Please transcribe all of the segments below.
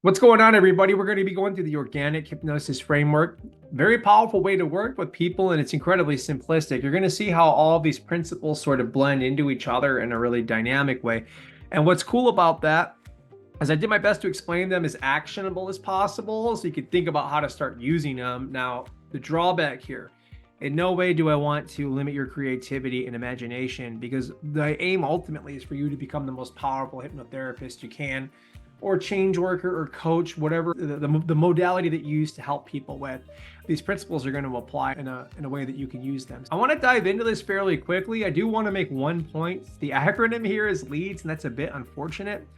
What's going on, everybody? We're going to be going through the organic hypnosis framework. Very powerful way to work with people, and it's incredibly simplistic. You're going to see how all of these principles sort of blend into each other in a really dynamic way. And what's cool about that is I did my best to explain them as actionable as possible so you could think about how to start using them. Now, the drawback here, in no way do I want to limit your creativity and imagination, because the aim ultimately is for you to become the most powerful hypnotherapist you can, or change worker or coach, whatever the modality that you use to help people with. These principles are going to apply in a way that you can use them. I want to dive into this fairly quickly. I do want to make one point. The acronym here is LEADS, and that's a bit unfortunate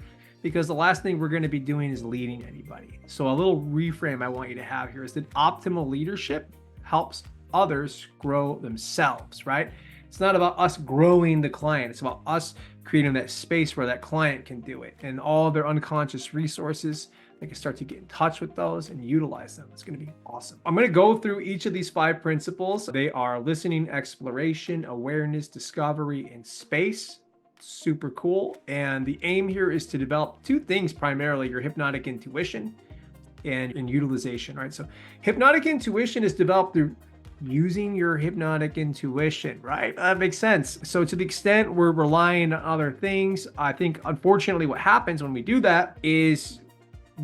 because the last thing we're going to be doing is leading anybody. So a little reframe I want you to have here is that optimal leadership helps others grow themselves, right? It's not about us growing the client. It's about us creating that space where that client can do it, and all their unconscious resources, they can start to get in touch with those and utilize them. It's going to be awesome. I'm going to go through each of these 5 principles. They are listening, exploration, awareness, discovery, and space. Super cool. And the aim here is to develop 2 things primarily: your hypnotic intuition and utilization, right? So hypnotic intuition is developed through using your hypnotic intuition, right? That makes sense. So to the extent we're relying on other things, I think unfortunately what happens when we do that is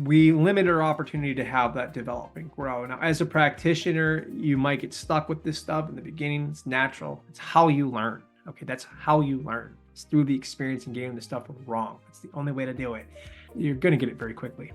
we limit our opportunity to have that develop and grow. Now, as a practitioner, you might get stuck with this stuff in the beginning. It's natural. It's how you learn. Okay, that's how you learn. It's through the experience and getting the stuff wrong. That's the only way to do it. You're going to get it very quickly.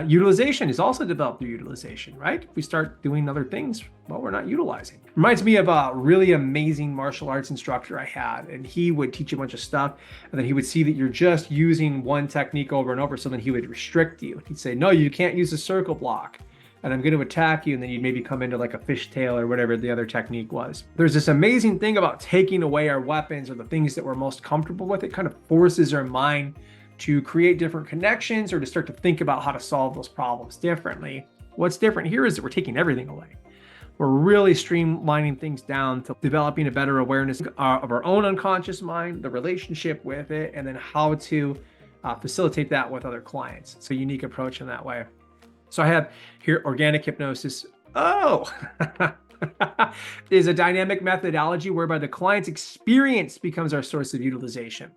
Utilization is also developed through utilization, right? If we start doing other things, well, we're not utilizing. Reminds me of a really amazing martial arts instructor I had, and he would teach a bunch of stuff, and then he would see that you're just using one technique over and over, so then he would restrict you. He'd say, no, you can't use a circle block, and I'm going to attack you, and then you'd maybe come into like a fishtail or whatever the other technique was. There's this amazing thing about taking away our weapons or the things that we're most comfortable with. It kind of forces our mind to create different connections or to start to think about how to solve those problems differently. What's different here is that we're taking everything away. We're really streamlining things down to developing a better awareness of our own unconscious mind, the relationship with it, and then how to facilitate that with other clients. It's a unique approach in that way. So I have here organic hypnosis. Oh, is a dynamic methodology whereby the client's experience becomes our source of utilization.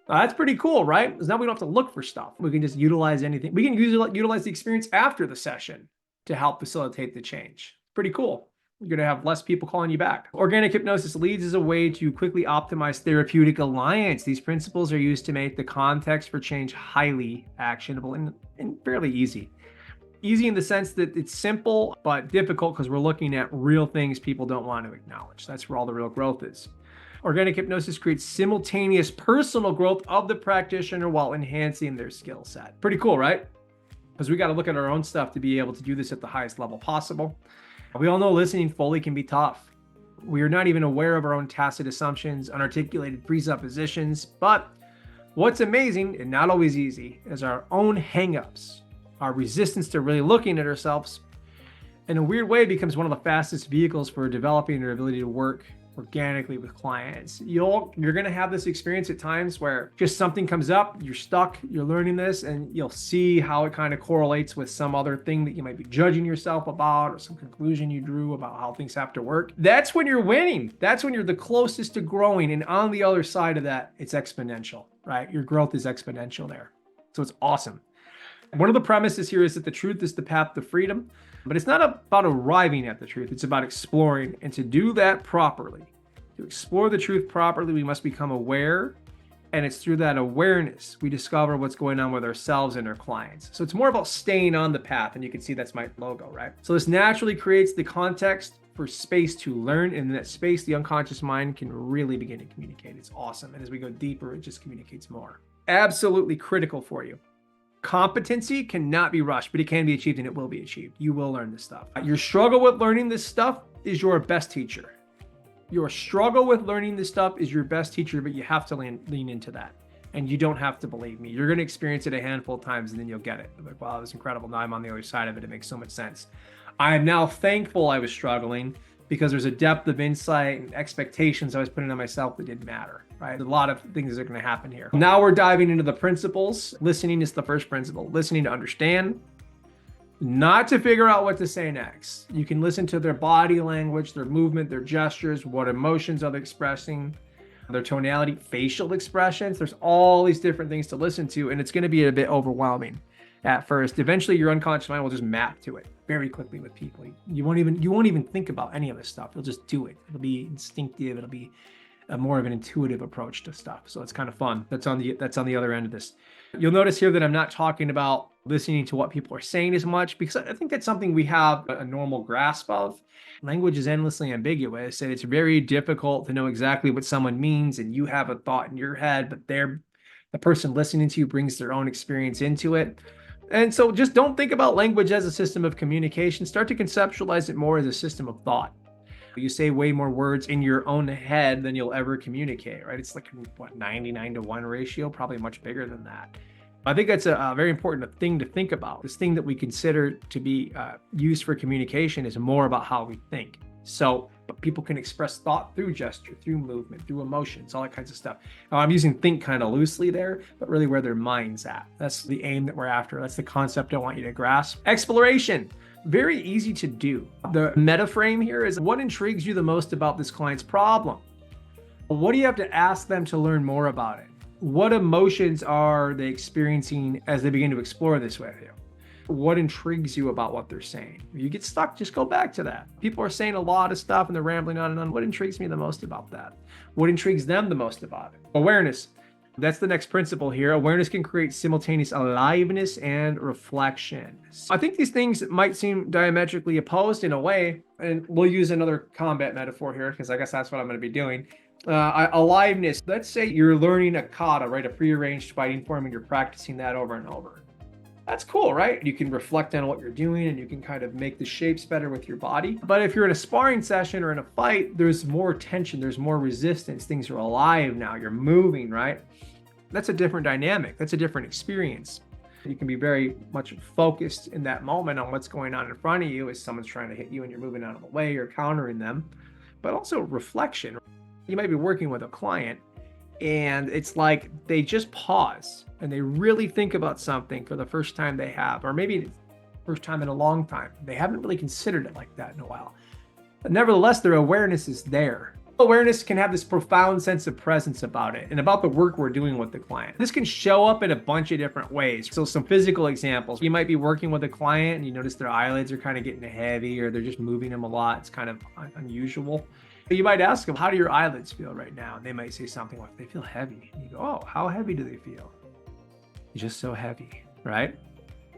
That's pretty cool, right? Because now we don't have to look for stuff. We can just utilize anything. We can utilize the experience after the session to help facilitate the change. Pretty cool. You're going to have less people calling you back. Organic hypnosis leads as a way to quickly optimize therapeutic alliance. These principles are used to make the context for change highly actionable and fairly easy. Easy in the sense that it's simple, but difficult because we're looking at real things people don't want to acknowledge. That's where all the real growth is. Organic hypnosis creates simultaneous personal growth of the practitioner while enhancing their skill set. Pretty cool, right? Because we got to look at our own stuff to be able to do this at the highest level possible. We all know listening fully can be tough. We are not even aware of our own tacit assumptions, unarticulated presuppositions. But what's amazing and not always easy is our own hangups, our resistance to really looking at ourselves, in a weird way, becomes one of the fastest vehicles for developing our ability to work organically with clients. You're going to have this experience at times where just something comes up, you're stuck, you're learning this, and you'll see how it kind of correlates with some other thing that you might be judging yourself about, or some conclusion you drew about how things have to work. That's when you're winning. That's when you're the closest to growing. And on the other side of that, it's exponential, right? Your growth is exponential there. So it's awesome. One of the premises here is that the truth is the path to freedom. But it's not about arriving at the truth. It's about exploring. And to do that properly, to explore the truth properly, we must become aware. And it's through that awareness we discover what's going on with ourselves and our clients. So it's more about staying on the path. And you can see that's my logo, right? So this naturally creates the context for space to learn. And in that space, the unconscious mind can really begin to communicate. It's awesome. And as we go deeper, it just communicates more. Absolutely critical for you. Competency cannot be rushed, but it can be achieved, and it will be achieved. You will learn this stuff. Your struggle with learning this stuff is your best teacher. Your struggle with learning this stuff is your best teacher, but you have to lean into that. And you don't have to believe me. You're going to experience it a handful of times, and then you'll get it. Like, wow, that was incredible. Now I'm on the other side of it. It makes so much sense. I am now thankful I was struggling, because there's a depth of insight and expectations I was putting on myself that didn't matter, right? A lot of things are going to happen here. Now we're diving into the principles. Listening is the first principle. Listening to understand, not to figure out what to say next. You can listen to their body language, their movement, their gestures, what emotions are they expressing, their tonality, facial expressions. There's all these different things to listen to, and it's going to be a bit overwhelming at first. Eventually, your unconscious mind will just map to it very quickly with people. You won't even think about any of this stuff. You'll just do it. It'll be instinctive. It'll be more of an intuitive approach to stuff. So it's kind of fun. That's on the other end of this. You'll notice here that I'm not talking about listening to what people are saying as much, because I think that's something we have a normal grasp of. Language is endlessly ambiguous, and it's very difficult to know exactly what someone means, and you have a thought in your head, but the person listening to you brings their own experience into it. And so just don't think about language as a system of communication. Start to conceptualize it more as a system of thought. You say way more words in your own head than you'll ever communicate, right? It's like, what, 99-to-1 ratio, probably much bigger than that. I think that's a very important thing to think about. This thing that we consider to be used for communication is more about how we think. So, but people can express thought through gesture, through movement, through emotions, all that kinds of stuff. Now, I'm using think kind of loosely there, but really where their mind's at. That's the aim that we're after. That's the concept I want you to grasp. Exploration. Very easy to do. The meta frame here is, what intrigues you the most about this client's problem? What do you have to ask them to learn more about it? What emotions are they experiencing as they begin to explore this with you? What intrigues you about what they're saying? If you get stuck, just go back to that. People are saying a lot of stuff and they're rambling on and on. What intrigues me the most about that? What intrigues them the most about it? Awareness. That's the next principle here. Awareness can create simultaneous aliveness and reflection. I think these things might seem diametrically opposed in a way, and we'll use another combat metaphor here because I guess that's what I'm going to be doing. Aliveness. Let's say you're learning a kata, right? A prearranged fighting form, and you're practicing that over and over. That's cool, right? You can reflect on what you're doing and you can kind of make the shapes better with your body. But if you're in a sparring session or in a fight, there's more tension, there's more resistance. Things are alive now. You're moving, right? That's a different dynamic. That's a different experience. You can be very much focused in that moment on what's going on in front of you as someone's trying to hit you and you're moving out of the way or countering them. But also reflection. You might be working with a client and it's like they just pause and they really think about something for the first time they have, or maybe first time in a long time. They haven't really considered it like that in a while. But nevertheless, their awareness is there. Awareness can have this profound sense of presence about it and about the work we're doing with the client. This can show up in a bunch of different ways. So some physical examples. You might be working with a client and you notice their eyelids are kind of getting heavy or they're just moving them a lot. It's kind of unusual. You might ask them, how do your eyelids feel right now? And they might say something like, they feel heavy. And you go, oh, how heavy do they feel? Just so heavy, right?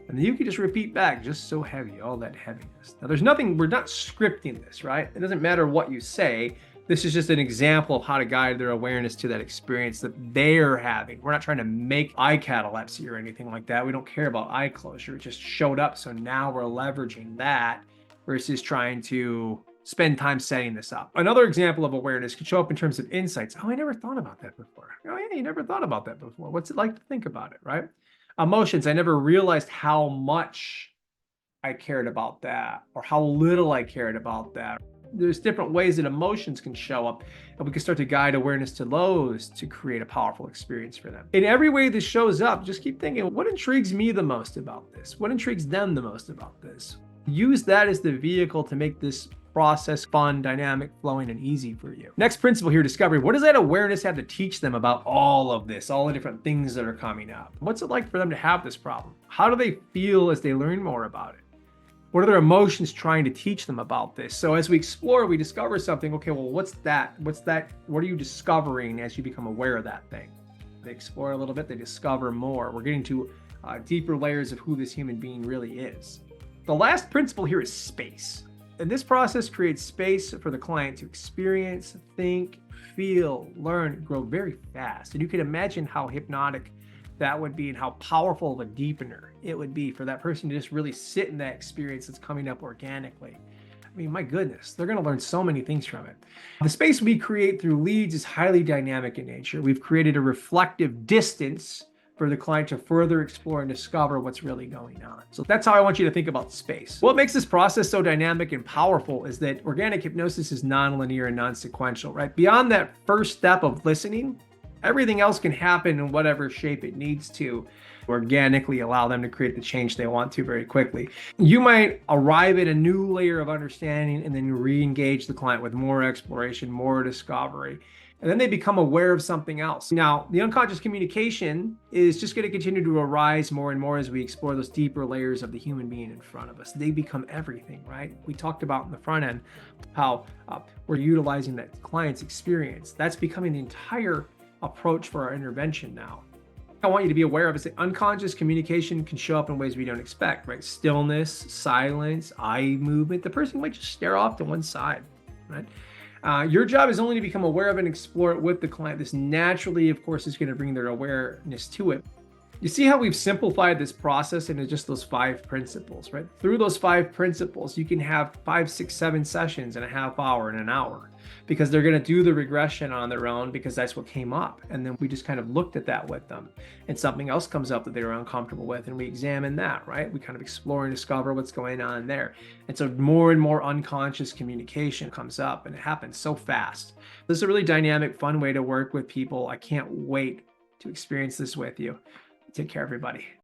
And then you can just repeat back, just so heavy, all that heaviness. Now there's nothing, we're not scripting this, right? It doesn't matter what you say. This is just an example of how to guide their awareness to that experience that they're having. We're not trying to make eye catalepsy or anything like that. We don't care about eye closure. It just showed up. So now we're leveraging that versus trying to spend time setting this up. Another example of awareness could show up in terms of insights. Oh, I never thought about that before. Oh yeah, you never thought about that before. What's it like to think about it, right? Emotions, I never realized how much I cared about that or how little I cared about that. There's different ways that emotions can show up, and we can start to guide awareness to those to create a powerful experience for them. In every way this shows up, just keep thinking, what intrigues me the most about this? What intrigues them the most about this? Use that as the vehicle to make this process fun, dynamic, flowing, and easy for you. Next principle here, discovery. What does that awareness have to teach them about all of this, all the different things that are coming up? What's it like for them to have this problem? How do they feel as they learn more about it? What are their emotions trying to teach them about this? So as we explore, we discover something. Okay, well, what's that? What are you discovering as you become aware of that thing? They explore a little bit, they discover more. We're getting to deeper layers of who this human being really is. The last principle here is space. And this process creates space for the client to experience, think, feel, learn, grow very fast. And you can imagine how hypnotic that would be and how powerful of a deepener it would be for that person to just really sit in that experience that's coming up organically. I mean, my goodness, they're going to learn so many things from it. The space we create through leads is highly dynamic in nature. We've created a reflective distance for the client to further explore and discover what's really going on. So that's how I want you to think about space. What makes this process so dynamic and powerful is that organic hypnosis is non-linear and non-sequential, right? Beyond that first step of listening, everything else can happen in whatever shape it needs to. organically allow them to create the change they want to very quickly. You might arrive at a new layer of understanding and then re-engage the client with more exploration, more discovery. And then they become aware of something else. Now, the unconscious communication is just going to continue to arise more and more as we explore those deeper layers of the human being in front of us. They become everything, right? We talked about in the front end how we're utilizing that client's experience. That's becoming the entire approach for our intervention now. I want you to be aware of is that unconscious communication can show up in ways we don't expect, right? Stillness, silence, eye movement. The person might just stare off to one side, right? Your job is only to become aware of and explore it with the client. This naturally, of course, is going to bring their awareness to it. You see how we've simplified this process into just those 5 principles, right? Through those 5 principles, you can have 5, 6, 7 sessions in a half hour and an hour because they're going to do the regression on their own because that's what came up. And then we just kind of looked at that with them and something else comes up that they were uncomfortable with. And we examine that, right? We kind of explore and discover what's going on there. And so more and more unconscious communication comes up and it happens so fast. This is a really dynamic, fun way to work with people. I can't wait to experience this with you. Take care, everybody.